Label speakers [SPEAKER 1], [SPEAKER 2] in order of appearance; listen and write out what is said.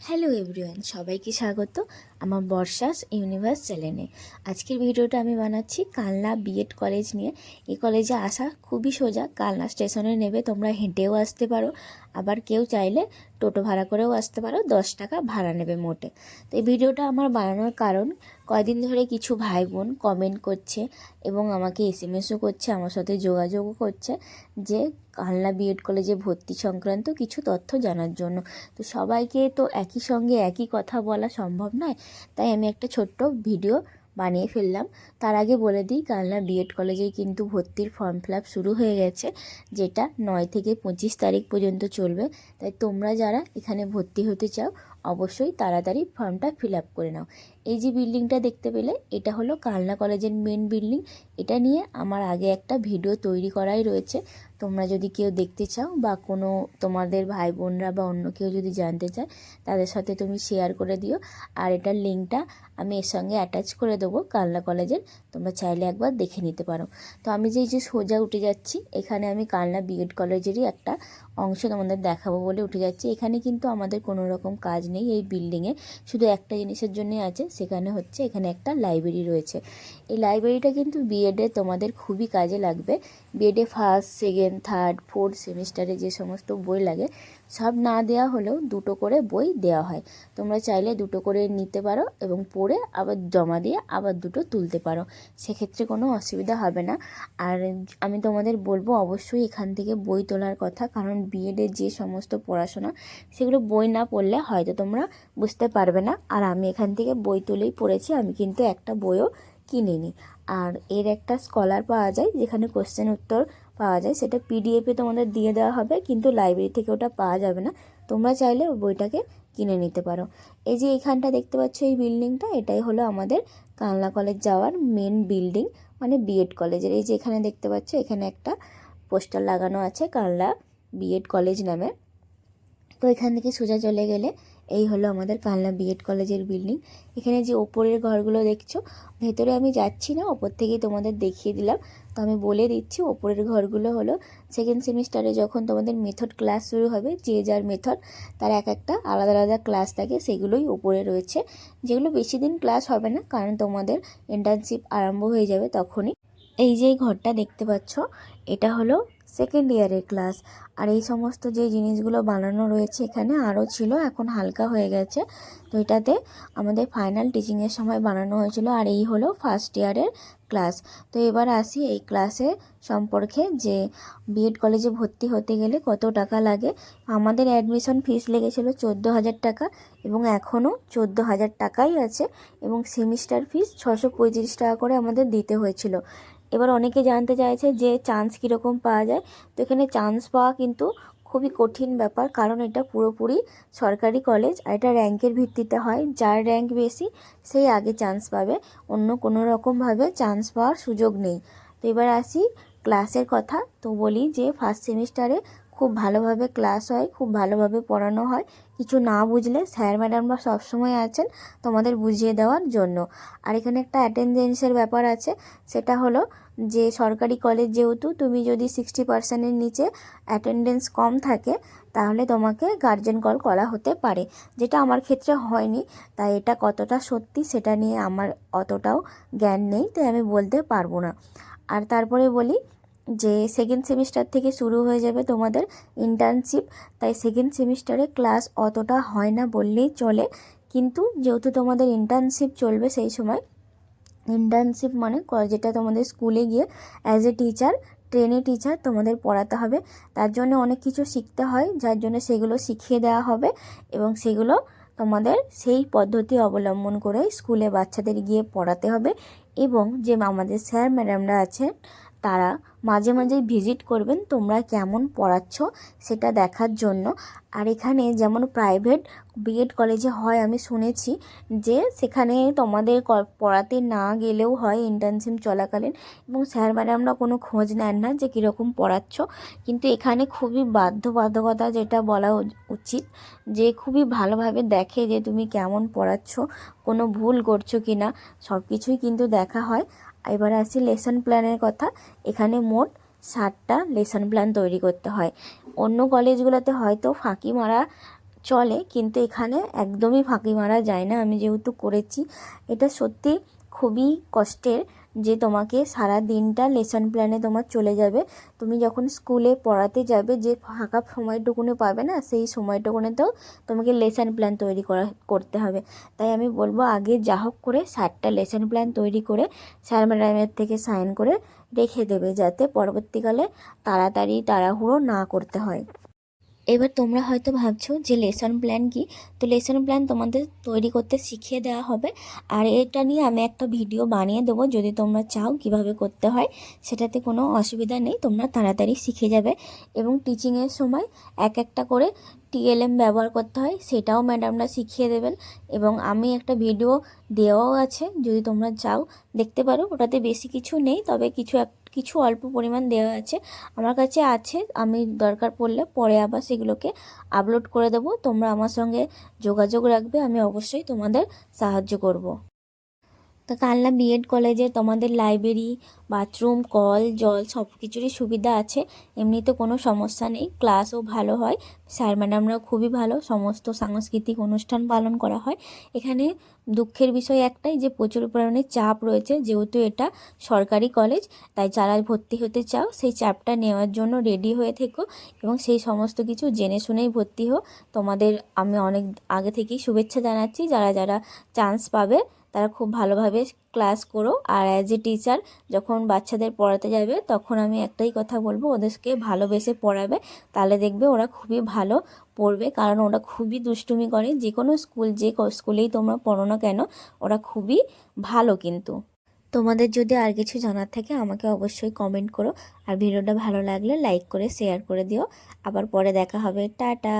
[SPEAKER 1] Hello everyone, সবাইকে স্বাগত আমার বর্ষাস ইউনিভার্স চ্যানেলে। আজকের ভিডিওটা আমি বানাচ্ছি কালনা বিএড কলেজ নিয়ে। এই কলেজে আসা খুবই সোজা, কালনা স্টেশনে নেবে, তোমরা হেঁটেও আসতে পারো, আবার কেউ চাইলে টোটো ভাড়া করেও আসতে পারো, 10 টাকা ভাড়া নেবে মোটে। তো এই ভিডিওটা আমার বানানোর কারণ, কয়দিন ধরে কিছু ভাই বোন কমেন্ট করছে এবং আমাকে এসএমএসও করছে, আমার সাথে যোগাযোগও করছে যে কালনা বিএড কলেজে ভর্তি সংক্রান্ত কিছু তথ্য জানার জন্য। তো সবাইকে তো একই সঙ্গে একই কথা বলা সম্ভব নয়, তাই আমি একটা ছোট্ট ভিডিও বানিয়ে ফেললাম। তার আগে বলে দিই, কালনা বিএড কলেজে কিন্তু ভর্তির ফর্ম ফিল আপ শুরু হয়ে গেছে, যেটা 9 থেকে 25 তারিখ পর্যন্ত চলবে। তাই তোমরা যারা এখানে ভর্তি হতে চাও অবশ্যই তাড়াতাড়ি ফর্মটা ফিল আপ করে নাও। এই যে বিল্ডিংটা দেখতে পেলে, এটা হলো কালনা কলেজের মেন বিল্ডিং। এটা নিয়ে আমার আগে একটা ভিডিও তৈরি করাই রয়েছে, তোমরা যদি কেউ দেখতে চাও বা কোনো তোমাদের ভাই বোনরা বা অন্য কেউ যদি জানতে চায় তাদের সাথে তুমি শেয়ার করে দিও। আর এটার লিঙ্কটা আমি এর সঙ্গে অ্যাটাচ করে দেবো কালনা কলেজের, তোমরা চাইলে একবার দেখে নিতে পারো। তো আমি যে সোজা উঠে যাচ্ছি, এখানে আমি কালনা বিএড কলেজেরই একটা অংশ তোমাদের দেখাবো বলে উঠে যাচ্ছি। এখানে কিন্তু আমাদের কোনো রকম কাজ নেই এই বিল্ডিংয়ে, শুধু একটা জিনিসের জন্যই আছে, সেখানে হচ্ছে এখানে একটা লাইব্রেরি রয়েছে। এই লাইব্রেরিটা কিন্তু বিএডে তোমাদের খুবই কাজে লাগবে। বিএডে ফার্স্ট, সেকেন্ড, থার্ড, ফোর্থ সেমিস্টারে যে সমস্ত বই লাগে সব না দেওয়া হলেও 2টো করে বই দেওয়া হয়। তোমরা চাইলে 2টো করে নিতে পারো এবং পড়ে আবার জমা দিয়ে আবার 2টো তুলতে পারো, সেক্ষেত্রে কোনো অসুবিধা হবে না। আর আমি তোমাদের বলবো অবশ্যই এখান থেকে বই তোলার কথা, কারণ বিএডের যে সমস্ত পড়াশোনা সেগুলো বই না পড়লে হয়তো তোমরা বুঝতে পারবে না। আর আমি এখান থেকে বই তুলেই পড়েছি, আমি কিন্তু একটা বইও কিনিনি। আর এর একটা স্কলার পাওয়া যায় যেখানে কোশ্চেন উত্তর পাওয়া যায়, সেটা পিডিএফে তোমাদের দিয়ে দেওয়া হবে, কিন্তু লাইব্রেরি থেকে ওটা পাওয়া যাবে না। তোমরা চাইলে ওই বইটাকে কিনে নিতে পারো। এই যে এইখানটা দেখতে পাচ্ছ এই বিল্ডিংটা, এটাই হলো আমাদের কালনা কলেজ যাওয়ার মেন বিল্ডিং, মানে বিএড কলেজের। এই যে এখানে দেখতে পাচ্ছ, এখানে একটা পোস্টার লাগানো আছে কালনা বিএড কলেজ নামে। তো এখান থেকে সোজা চলে গেলে এই হলো আমাদের কালনা বিএড কলেজের বিল্ডিং। এখানে যে ওপরের ঘরগুলো দেখছো, ভেতরে আমি যাচ্ছি না, ওপর থেকেই তোমাদের দেখিয়ে দিলাম। তো আমি বলে দিচ্ছি, ওপরের ঘরগুলো হলো সেকেন্ড সেমিস্টারে যখন তোমাদের মেথড ক্লাস শুরু হবে, যে যার মেথড তার এক একটা আলাদা আলাদা ক্লাস থাকে, সেগুলোই ওপরে রয়েছে, যেগুলো বেশি দিন ক্লাস হবে না, কারণ তোমাদের ইন্টার্নশিপ আরম্ভ হয়ে যাবে তখনই। এই যে ঘরটা দেখতে পাচ্ছ, এটা হলো সেকেন্ড ইয়ারের ক্লাস। আর এই সমস্ত যে জিনিসগুলো বানানো রয়েছে এখানে আরও ছিল, এখন হালকা হয়ে গেছে। তো এটাতে আমাদের ফাইনাল টিচিংয়ের সময় বানানো হয়েছিল। আর এই হলো ফার্স্ট ইয়ারের ক্লাস। তো এবার আসি এই ক্লাসে সম্পর্কে, যে বিএড কলেজে ভর্তি হতে গেলে কত টাকা লাগে। আমাদের অ্যাডমিশন ফিস লেগেছিলো 14,000 টাকা, এবং এখনও 14,000 টাকাই আছে, এবং সেমিস্টার ফিস 635 টাকা করে আমাদের দিতে হয়েছিল। এবার অনেকে জানতে চাইছে যে চান্স কীরকম পাওয়া যায়। তো এখানে চান্স পাওয়া কিন্তু খুবই কঠিন ব্যাপার, কারণ এটা পুরোপুরি সরকারি কলেজ, আর এটা র্যাঙ্কের ভিত্তিতে হয়, যার র্যাঙ্ক বেশি সেই আগে চান্স পাবে, অন্য কোনো রকমভাবে চান্স পাওয়ার সুযোগ নেই। তো এবার আসি ক্লাসের কথা। তো বলি যে ফার্স্ট সেমিস্টারে খুব ভালোভাবে ক্লাস হয়, খুব ভালোভাবে পড়ানো হয়। কিছু না বুঝলে স্যার ম্যাডামরা সবসময় আছেন তোমাদের বুঝিয়ে দেওয়ার জন্য। আর এখানে একটা অ্যাটেন্ডেন্সের ব্যাপার আছে, সেটা হলো যে সরকারি কলেজ যেহেতু, তুমি যদি 60%-এর নিচে অ্যাটেন্ডেন্স কম থাকে তাহলে তোমাকে গার্জেন কল করা হতে পারে, যেটা আমার ক্ষেত্রে হয়নি। তাই এটা কতটা সত্যি সেটা নিয়ে আমার অতটাও জ্ঞান নেই, তাই আমি বলতে পারবো না। আর তারপরে বলি যে সেকেন্ড সেমিস্টার থেকে শুরু হয়ে যাবে তোমাদের ইন্টার্নশিপ, তাই সেকেন্ড সেমিস্টারে ক্লাস অতটা হয় না বললেই চলে। কিন্তু যেহেতু তোমাদের ইন্টার্নশিপ চলবে সেই সময়, ইন্টার্নশিপ মানে যেটা তোমাদের স্কুলে গিয়ে as a teacher, trainee teacher তোমাদের পড়াতে হবে, তার জন্য অনেক কিছু শিখতে হয়, যার জন্য সেগুলো শিখিয়ে দেওয়া হবে, এবং সেগুলো তোমাদের সেই পদ্ধতি অবলম্বন করে স্কুলে বাচ্চাদের গিয়ে পড়াতে হবে। এবং যে আমাদের স্যার ম্যাডামরা আছেন তারা মাঝে মাঝে ভিজিট করবেন তোমরা কেমন পড়াচ্ছ সেটা দেখার জন্য। আর এখানে যেমন প্রাইভেট বিএড কলেজে হয়, আমি শুনেছি যে সেখানে তোমাদের পড়াতে না গেলেও হয় ইন্টার্নশিপ চলাকালীন, এবং স্যার ম্যাডামরা কোনো খোঁজ নেন না যে কীরকম পড়াচ্ছ। কিন্তু এখানে খুবই বাধ্যবাধকতা, যেটা বলা উচিত, যে খুবই ভালোভাবে দেখে যে তুমি কেমন পড়াচ্ছ, কোনো ভুল করছো কি না, সব কিছুই কিন্তু দেখা হয়। এবার আসি লেসন প্ল্যানের কথা। এখানে মোট 60টা লেসন প্ল্যান তৈরি করতে হয়। অন্য কলেজগুলোতে হয়তো ফাঁকি মারা চলে, কিন্তু এখানে একদমই ফাঁকি মারা যায় না। আমি যেহেতু করেছি, এটা সত্যি খুবই কষ্টের যে তোমাকে সারা দিনটা লেসন প্ল্যানে তোমার চলে যাবে। তুমি যখন স্কুলে পড়াতে যাবে, যে ফাঁকা সময়টুকুনি পাবে না, সেই সময়টুকুনিতেও তোমাকে লেসন প্ল্যান করতে হবে। তাই আমি বলবো আগে যা হোক করে 60টা লেসন প্ল্যান তৈরি করে স্যার ম্যাডামের থেকে সাইন করে রেখে দেবে, যাতে পরবর্তীকালে তাড়াহুড়ো না করতে হয়। এবার তোমরা হয়তো ভাবছো যে লেসন প্ল্যান কি। তো লেসন প্ল্যান তোমাদের তৈরি করতে শিখিয়ে দেওয়া হবে, আর এটা নিয়ে আমি একটা ভিডিও বানিয়ে দেবো যদি তোমরা চাও কিভাবে করতে হয়। সেটাতে কোনো অসুবিধা নেই, তোমরা তাড়াতাড়ি শিখে যাবে। এবং টিচিংয়ের সময় একটা করে টিএলএম ব্যবহার করতে হয়, সেটাও ম্যাডামরা শিখিয়ে দেবেন। এবং আমি একটা ভিডিও দেওয়াও আছে, যদি তোমরা চাও দেখতে পারো। ওটাতে বেশি কিছু নেই, তবে কিছু অল্প পরিমাণ দেওয়া আছে, আমার কাছে আছে। আমি দরকার পড়লে পরে আবার সেগুলোকে আপলোড করে দেবো। তোমরা আমার সঙ্গে যোগাযোগ রাখবে, আমি অবশ্যই তোমাদের সাহায্য করব। তা কালনা বিএড কলেজে তোমাদের লাইব্রেরি, বাথরুম, কল জল সব কিছুরই সুবিধা আছে। এমনিতে কোনো সমস্যা নেই, ক্লাসও ভালো হয়, স্যার ম্যাডামরাও খুবই ভালো, সমস্ত সাংস্কৃতিক অনুষ্ঠান পালন করা হয়। এখানে দুঃখের বিষয় একটাই যে প্রচুর পরিমাণে চাপ রয়েছে, যেহেতু এটা সরকারি কলেজ। তাই যারা ভর্তি হতে চাও সেই চাপটা নেওয়ার জন্য রেডি হয়ে থেকো, এবং সেই সমস্ত কিছু জেনে শুনেই ভর্তি হো। তোমাদের আমি অনেক আগে থেকেই শুভেচ্ছা জানাচ্ছি। যারা যারা চান্স পাবে তারা খুব ভালোভাবে ক্লাস করো। আর অ্যাজ এ টিচার যখন বাচ্চাদের পড়াতে যাবে, তখন আমি একটাই কথা বলবো, ওদেরকে ভালোবেসে পড়াবে। তাহলে দেখবে ওরা খুবই ভালো পড়বে, কারণ ওরা খুবই দুষ্টুমি করে। যে কোনো স্কুলেই তোমরা পড়ো না কেন, ওরা খুবই ভালো। কিন্তু তোমাদের যদি আর কিছু জানার থাকে আমাকে অবশ্যই কমেন্ট করো, আর ভিডিওটা ভালো লাগলে লাইক করে শেয়ার করে দিও। আবার পরে দেখা হবে, টাটা।